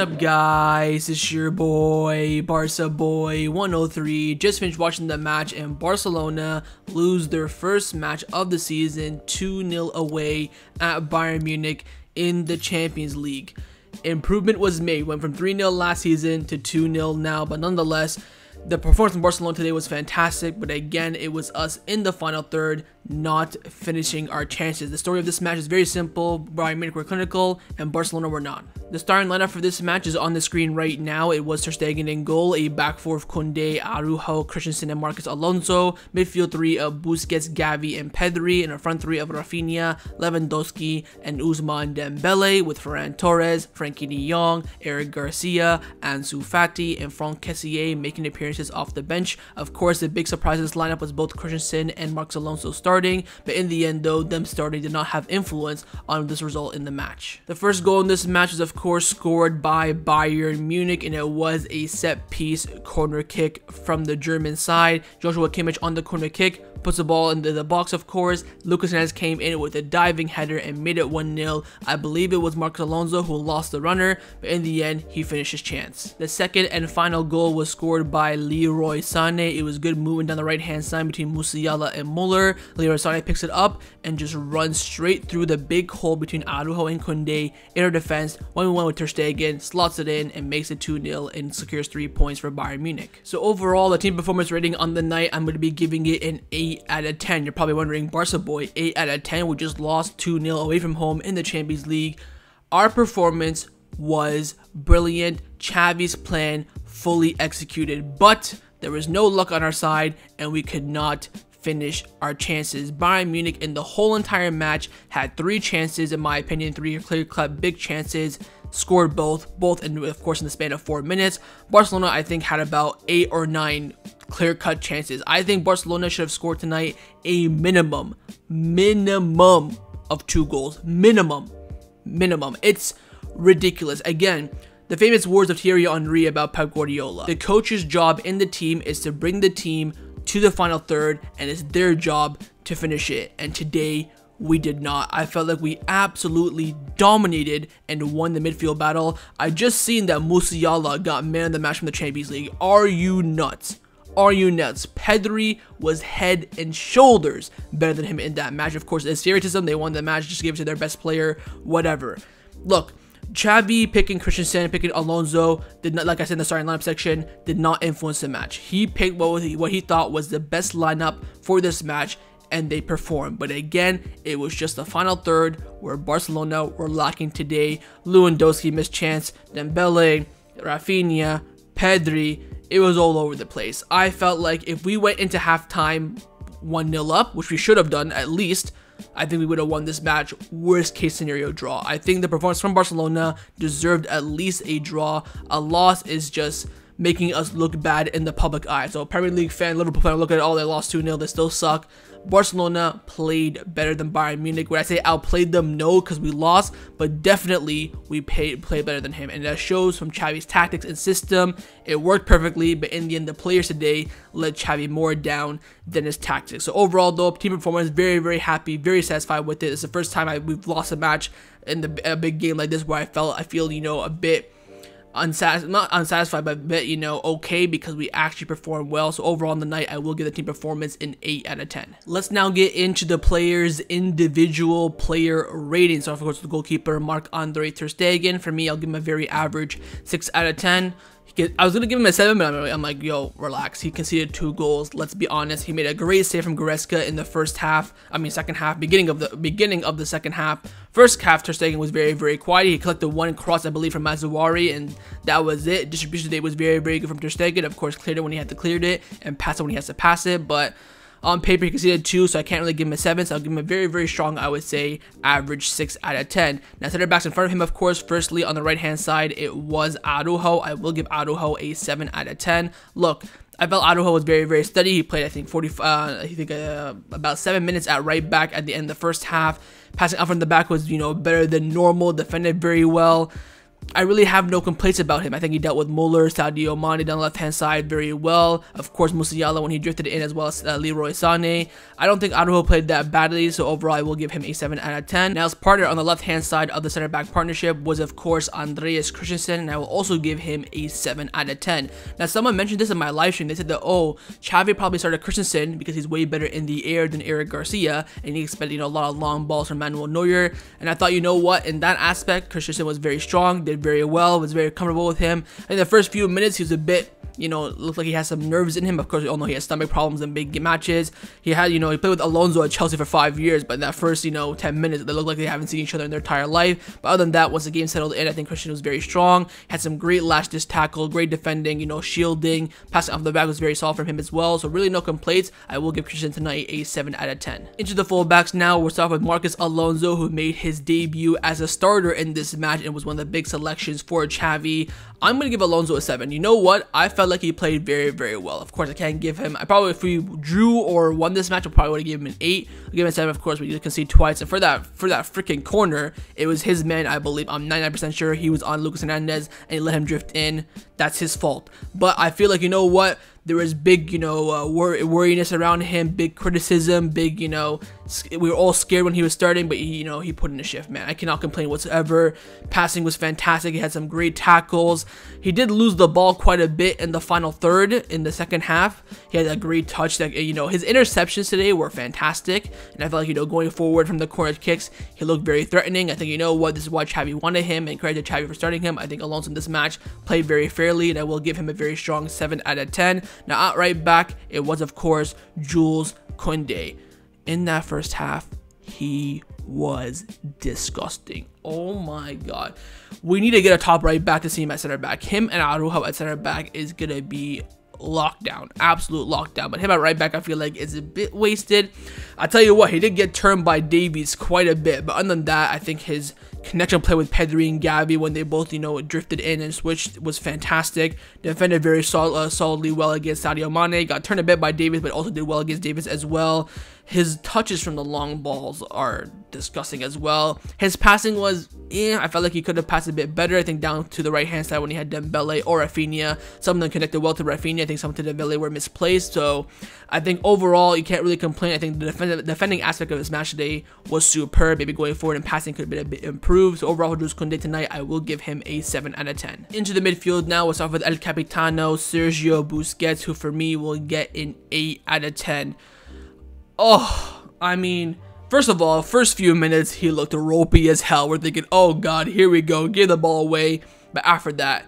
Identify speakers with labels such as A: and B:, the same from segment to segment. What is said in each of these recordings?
A: up, guys? It's your boy, Barca Boy 103. Just finished watching the match, and Barcelona lose their first match of the season 2-0 away at Bayern Munich in the Champions League. Improvement was made, went from 3-0 last season to 2-0 now, but nonetheless, the performance in Barcelona today was fantastic, but again, it was us in the final third not finishing our chances. The story of this match is very simple. Bayern Munich were clinical and Barcelona were not. The starting lineup for this match is on the screen right now. It was Ter Stegen in goal, a back four of Kounde, Araujo, Christensen, and Marcus Alonso, midfield three of Busquets, Xavi, and Pedri, and a front three of Raphinha, Lewandowski, and Ousmane Dembele, with Ferran Torres, Frenkie de Jong, Eric Garcia, Ansu Fati, and Kessie making appearances off the bench. Of course, the big surprise in this lineup was both Christensen and Marcus Alonso starting, but in the end though, them starting did not have influence on this result in the match. The first goal in this match was of course scored by Bayern Munich, and it was a set piece corner kick from the German side. Joshua Kimmich on the corner kick puts the ball into the box, of course. Lucas Hernandez came in with a diving header and made it 1-0. I believe it was Marcus Alonso who lost the runner, but in the end, he finished his chance. The second and final goal was scored by Leroy Sane. It was good movement down the right-hand side between Musiala and Muller. Leroy Sane picks it up and just runs straight through the big hole between Araujo and Kounde in our defense. 1-1 with Ter Stegen, slots it in and makes it 2-0 and secures 3 points for Bayern Munich. So overall, the team performance rating on the night, I'm going to be giving it an 8 out of 10. You're probably wondering, Barca Boy, 8 out of 10. We just lost 2-0 away from home in the Champions League. Our performance was brilliant. Xavi's plan fully executed, but there was no luck on our side and we could not finish our chances. Bayern Munich in the whole entire match had 3 chances, in my opinion, 3 clear-cut big chances, scored both and of course in the span of 4 minutes. Barcelona, I think, had about 8 or 9 clear-cut chances. I think Barcelona should have scored tonight a minimum of 2 goals. Minimum. It's ridiculous. Again, the famous words of Thierry Henry about Pep Guardiola. The coach's job in the team is to bring the team to the final third, and it's their job to finish it. And today, we did not. I felt like we absolutely dominated and won the midfield battle. I just seen that Musiala got man of the match from the Champions League. Are you nuts? Are you nuts? Pedri was head and shoulders better than him in that match. Of course, it's favoritism. They won the match, just gave it to their best player, whatever. Look, Xavi picking Christensen, picking Alonso, did not, like I said in the starting lineup section, did not influence the match. He picked what he thought was the best lineup for this match, and they performed. But again, it was just the final third where Barcelona were lacking today. Lewandowski missed chance, Dembele, Raphinha, Pedri, it was all over the place. I felt like if we went into halftime 1-0 up, which we should have done at least, I think we would have won this match. Worst case scenario draw. I think the performance from Barcelona deserved at least a draw. A loss is just making us look bad in the public eye. So Premier League fan, Liverpool fan, look at it all, they lost 2-0, they still suck. Barcelona played better than Bayern Munich. When I say outplayed them, no, because we lost, but definitely we played better than him, and that shows from Xavi's tactics and system. It worked perfectly, but in the end, the players today let Xavi more down than his tactics. So overall, though, team performance, very, very happy, very satisfied with it. It's the first time we've lost a match in a big game like this where I feel, you know, a bit not unsatisfied, but a bit, you know, okay, because we actually performed well. So overall on the night, I will give the team performance an 8 out of 10. Let's now get into the players' individual player ratings. So of course, the goalkeeper, Marc-Andre Ter Stegen. For me, I'll give him a very average 6 out of 10. I was going to give him a 7, but I'm like, yo, relax. He conceded 2 goals. Let's be honest. He made a great save from Goretzka in the second half, beginning of the second half. First half, Ter Stegen was very, very quiet. He collected 1 cross, I believe, from Mazzuari, and that was it. Distribution today was very, very good from Ter Stegen. Of course, cleared it when he had to clear it and passed it when he has to pass it, but on paper, he conceded 2, so I can't really give him a 7, so I'll give him a very, very strong, I would say, average 6 out of 10. Now, center backs in front of him, of course, firstly, on the right-hand side, it was Araujo. I will give Araujo a 7 out of 10. Look, I felt Araujo was very, very steady. He played, I think, about 7 minutes at right back at the end of the first half. Passing out from the back was, you know, better than normal, defended very well. I really have no complaints about him. I think he dealt with Muller, Sadio Mane down the left-hand side very well. Of course, Musiala when he drifted in, as well as Leroy Sane. I don't think Araujo played that badly, so overall I will give him a 7 out of 10. Now, his partner on the left-hand side of the center-back partnership was, of course, Andreas Christensen, and I will also give him a 7 out of 10. Now, someone mentioned this in my live stream. They said that, oh, Xavi probably started Christensen because he's way better in the air than Eric Garcia, and he expected, a lot of long balls from Manuel Neuer. And I thought, you know what, in that aspect, Christensen was very strong, did very well, was very comfortable with him. In the first few minutes, he was a bit, looked like he has some nerves in him. Of course, we all know he has stomach problems in big matches. He had, he played with Alonso at Chelsea for 5 years, but in that first, 10 minutes, they looked like they haven't seen each other in their entire life. But other than that, once the game settled in, I think Christian was very strong. Had some great last ditch tackle, great defending, shielding, passing off the back was very solid from him as well. So really no complaints. I will give Christian tonight a 7 out of 10. Into the fullbacks now, we'll start with Marcus Alonso, who made his debut as a starter in this match and was one of the big selections for Xavi. I'm going to give Alonso a 7. You know what? I felt like he played very, very well. Of course, I can't give him... if we drew or won this match, I probably would have given him an 8. I'll give him a 7, of course. We did concede twice. And for that freaking corner, it was his man, I believe. I'm 99% sure he was on Lucas Hernandez and he let him drift in. That's his fault. But I feel like, you know what? There was big, worriness around him, big criticism, big, we were all scared when he was starting, but he put in a shift, man. I cannot complain whatsoever. Passing was fantastic. He had some great tackles. He did lose the ball quite a bit in the final third in the second half. He had a great touch that, his interceptions today were fantastic. And I felt like, going forward from the corner kicks, he looked very threatening. I think, this is why Xavi wanted him, and credit to Xavi for starting him. I think Alonso in this match played very fairly, and I will give him a very strong 7 out of 10. Now, at right back, it was, of course, Jules Kounde. In that first half, he was disgusting. Oh my god. We need to get a top right back to see him at center back. Him and Araujo at center back is going to be lockdown, absolute lockdown. But him at right back, I feel like is a bit wasted. I tell you what, he did get turned by Davies quite a bit, but other than that, I think his connection play with Pedri and Gavi when they both, drifted in and switched was fantastic. Defended very solidly well against Sadio Mane. Got turned a bit by Davies, but also did well against Davies as well. His touches from the long balls are disgusting as well. His passing was, I felt like he could have passed a bit better. I think down to the right-hand side when he had Dembele or Raphinha. Some of them connected well to Raphinha. I think some to Dembele were misplaced. So I think overall, you can't really complain. I think the defending aspect of his match today was superb. Maybe going forward and passing could have been a bit improved. So overall, Jules Kounde tonight, I will give him a 7 out of 10. Into the midfield now, we'll start with El Capitano, Sergio Busquets, who for me will get an 8 out of 10. Oh, I mean, first of all, first few minutes, he looked ropey as hell. We're thinking, oh god, here we go, give the ball away. But after that,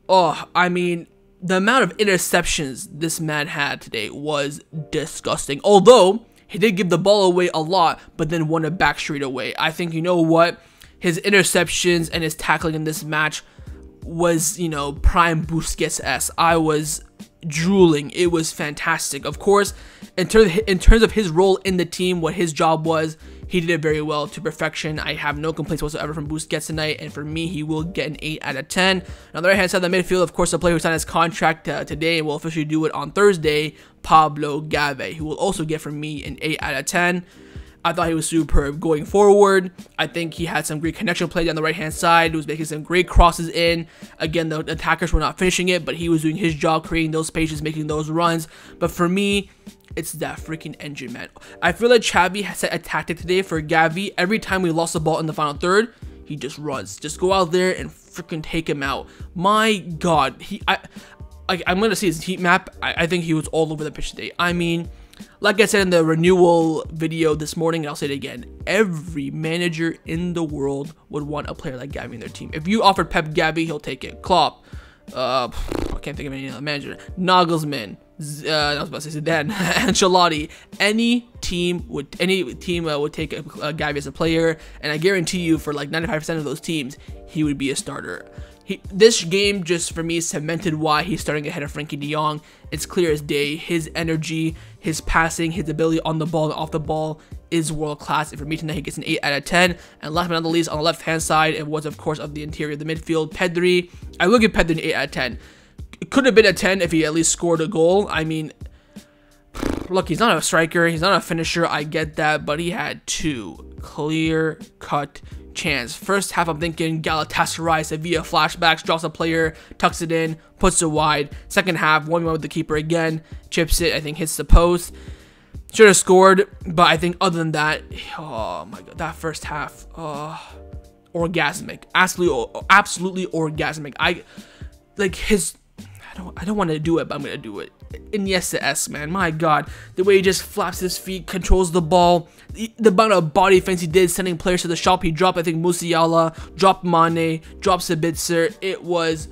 A: oh, I mean, the amount of interceptions this man had today was disgusting. Although, he did give the ball away a lot, but then won it back straight away. I think, you know what, his interceptions and his tackling in this match was, prime Busquets-esque. I was drooling. It was fantastic. Of course, in terms of his role in the team, what his job was, he did it very well to perfection. I have no complaints whatsoever from Busquets tonight, and for me, he will get an 8 out of 10. On the right hand side of the midfield, of course, the player who signed his contract today and will officially do it on Thursday, Pablo Gave, who will also get from me an 8 out of 10. I thought he was superb going forward. I think he had some great connection play down the right-hand side. He was making some great crosses in. Again, the attackers were not finishing it, but he was doing his job, creating those spaces, making those runs. But for me, it's that freaking engine, man. I feel like Xavi has set a tactic today for Gavi. Every time we lost the ball in the final third, he just runs. Just go out there and freaking take him out. My God. I'm going to see his heat map. I think he was all over the pitch today. I mean, like I said in the renewal video this morning, and I'll say it again, every manager in the world would want a player like Gavi in their team. If you offered Pep Gavi, he'll take it. Klopp, I can't think of any other manager. Nagelsmann, I was about to say Zidane, Ancelotti. Any team would take Gavi as a player, and I guarantee you, for like 95% of those teams, he would be a starter. This game just for me cemented why he's starting ahead of Frankie de Jong. It's clear as day. His energy, his passing, his ability on the ball and off the ball is world class. And for me tonight, he gets an 8 out of 10. And last but not the least, on the left hand side, it was of course of the interior of the midfield, Pedri. I will give Pedri an 8 out of 10. It could have been a 10 if he at least scored a goal. I mean, look, he's not a striker, he's not a finisher, I get that, but he had two clear-cut chance. First half, I'm thinking Galatasaray, Sevilla flashbacks, drops a player, tucks it in, puts it wide. Second half, 1-1 with the keeper again, chips it, I think hits the post. Should have scored, but I think other than that, oh my god, that first half, orgasmic, absolutely orgasmic. I don't want to do it, but I'm gonna do it. Iniesta-esque, man, my god, the way he just flaps his feet, controls the ball, the amount of body defense he did, sending players to the shop. He dropped, I think, Musiala, dropped Mane, dropped Sabitzer. It was,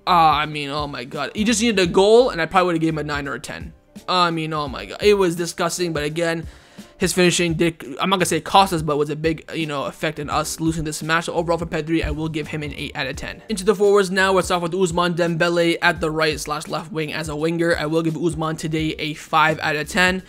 A: I mean, oh my god, he just needed a goal, and I probably would have given him a 9 or a 10. I mean, oh my god, it was disgusting. But again, his finishing did, I'm not gonna say cost us, but was a big, effect in us losing this match. So overall for Pedri, I will give him an 8 out of 10. Into the forwards now. Let's start with Ousmane Dembele at the right/left wing as a winger. I will give Ousmane today a 5 out of 10.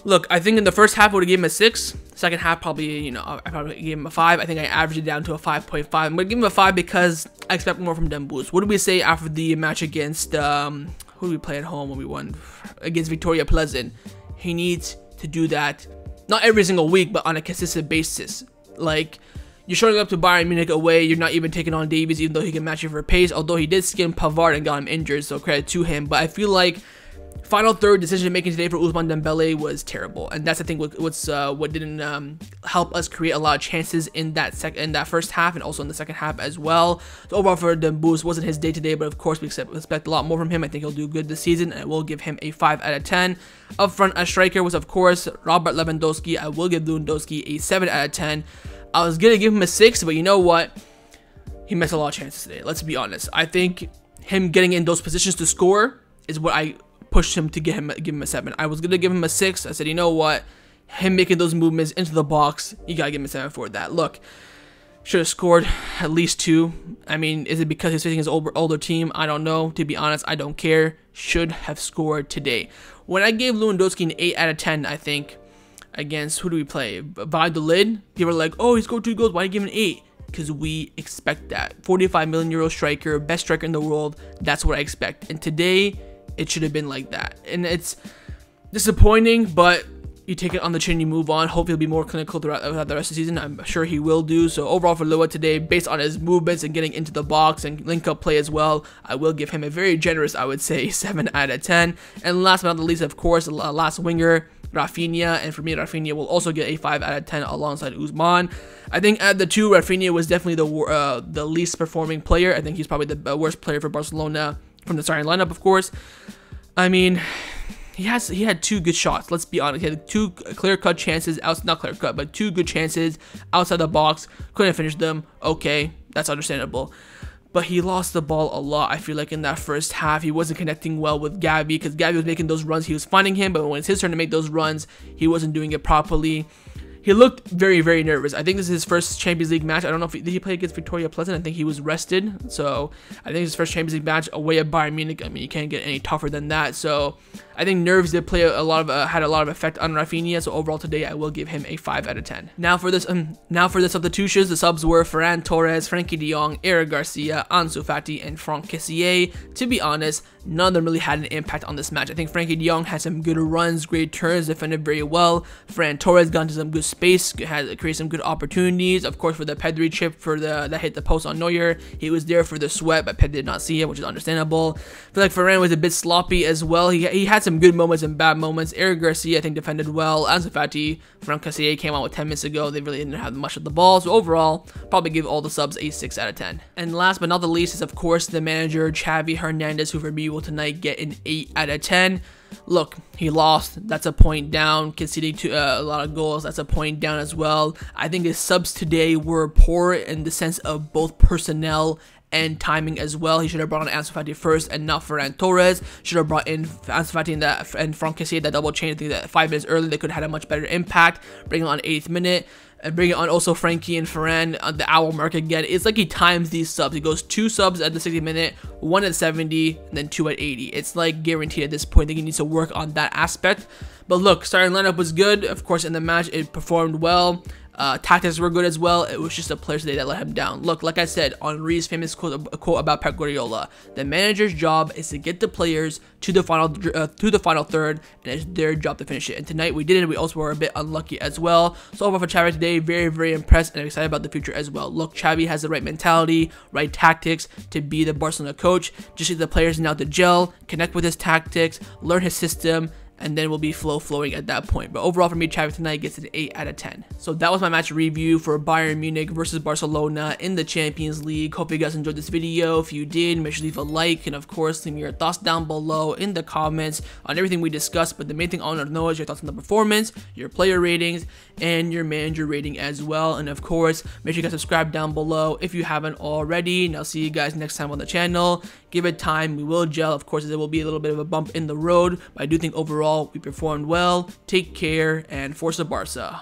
A: Look, I think in the first half I would have given him a 6. Second half, probably, I probably gave him a 5. I think I averaged it down to a 5.5. I'm gonna give him a 5 because I expect more from Dembele. What did we say after the match against who did we play at home when we won against Victoria Pleasant? He needs to do that, not every single week, but on a consistent basis. Like, you're showing up to Bayern Munich away, you're not even taking on Davies, even though he can match you for pace, although he did skin Pavard and got him injured, so credit to him. But I feel like final third decision making today for Ousmane Dembele was terrible, and that's, I think, what didn't help us create a lot of chances in that first half, and also in the second half as well. So overall for Dembele, wasn't his day today, but of course we expect a lot more from him. I think he'll do good this season, and I will give him a 5 out of 10. Up front, a striker was, of course, Robert Lewandowski. I will give Lewandowski a 7 out of 10. I was gonna give him a 6, but you know what? He missed a lot of chances today. Let's be honest. I think him getting in those positions to score is what I pushed him to give him a 7. I was gonna give him a 6. I said, you know what, him making those movements into the box, you gotta give him a 7 for that. Look, should have scored at least 2. I mean, is it because he's facing his older team? I don't know. To be honest, I don't care. Should have scored today. When I gave Lewandowski an 8 out of 10, I think, against, who do we play? Valladolid, people were like, oh, he scored 2 goals, why did you give him an 8? Because we expect that. 45 million euro striker, best striker in the world, that's what I expect. And today, it should have been like that, and it's disappointing, but you take it on the chin, you move on. Hopefully he'll be more clinical throughout the rest of the season. I'm sure he will do. So overall for Leroy today, based on his movements and getting into the box and link up play as well, I will give him a very generous, I would say, 7 out of 10. And last but not the least, of course, last winger, Raphinha, and for me, Raphinha will also get a 5 out of 10 alongside Ousmane. I think at the 2, Raphinha was definitely the least performing player. I think he's probably the worst player for Barcelona from the starting lineup, of course. I mean, he had 2 good shots. Let's be honest. He had 2 clear-cut chances, not clear-cut, but 2 good chances outside the box. Couldn't finish them. Okay, that's understandable. But he lost the ball a lot. I feel like in that first half, he wasn't connecting well with Xavi, because Xavi was making those runs. He was finding him, but when it's his turn to make those runs, he wasn't doing it properly. He looked very, very nervous. I think this is his first Champions League match. I don't know if did he play against Victoria Pleasant. I think he was rested. So I think his first Champions League match away at Bayern Munich. I mean, you can't get any tougher than that. So I think nerves did play had a lot of effect on Raphinha. So overall today, I will give him a 5 out of 10. Now for this of the Tuches, the subs were Ferran Torres, Frenkie de Jong, Eric Garcia, Ansu Fati, and Franck Kessie. To be honest, none of them really had an impact on this match. I think Frenkie de Jong had some good runs, great turns, defended very well. Ferran Torres got into some good space, had created some good opportunities. Of course, for the Pedri chip that hit the post on Neuer, he was there for the sweat, but Pedri did not see it, which is understandable. I feel like Ferran was a bit sloppy as well. He had some good moments and bad moments. Eric Garcia, I think, defended well. Ansu Fati, Franck Kessie came out with 10 minutes ago. They really didn't have much of the ball. So overall, probably give all the subs a 6 out of 10. And last but not the least is, of course, the manager, Xavi Hernandez, who for me will tonight get an 8 out of 10. Look, he lost. That's a point down. Conceding a lot of goals. That's a point down as well. I think his subs today were poor in the sense of both personnel and timing as well. He should have brought in Ansu Fati first and not Ferran Torres. Should have brought in Ansu Fati and Franck Kessie, that double change. I think that 5 minutes early they could have had a much better impact. Bring it on 8th minute. And bring it on also Frenkie and Ferran on the hour mark again. It's like he times these subs. He goes 2 subs at the 60th minute, 1 at 70, and then 2 at 80. It's like guaranteed at this point. I think he needs to work on that aspect. But look, starting lineup was good. Of course, in the match, it performed well. Tactics were good as well. It was just the players today that let him down. Look, like I said, Henri's famous quote about Pep Guardiola: "The manager's job is to get the players to the final third, and it's their job to finish it." And tonight we did it. We also were a bit unlucky as well. So overall for Xavi today, very, very impressed and excited about the future as well. Look, Xavi has the right mentality, right tactics to be the Barcelona coach. Just need the players now to gel, connect with his tactics, learn his system, and then we'll be flowing at that point. But overall for me, Xavi tonight gets an 8 out of 10. So that was my match review for Bayern Munich versus Barcelona in the Champions League. Hope you guys enjoyed this video. If you did, make sure to leave a like, and of course, leave me your thoughts down below in the comments on everything we discussed. But the main thing I want to know is your thoughts on the performance, your player ratings, and your manager rating as well. And of course, make sure you guys subscribe down below if you haven't already. And I'll see you guys next time on the channel. Give it time, we will gel. Of course, there will be a little bit of a bump in the road, but I do think overall we performed well. Take care, and Forza Barca.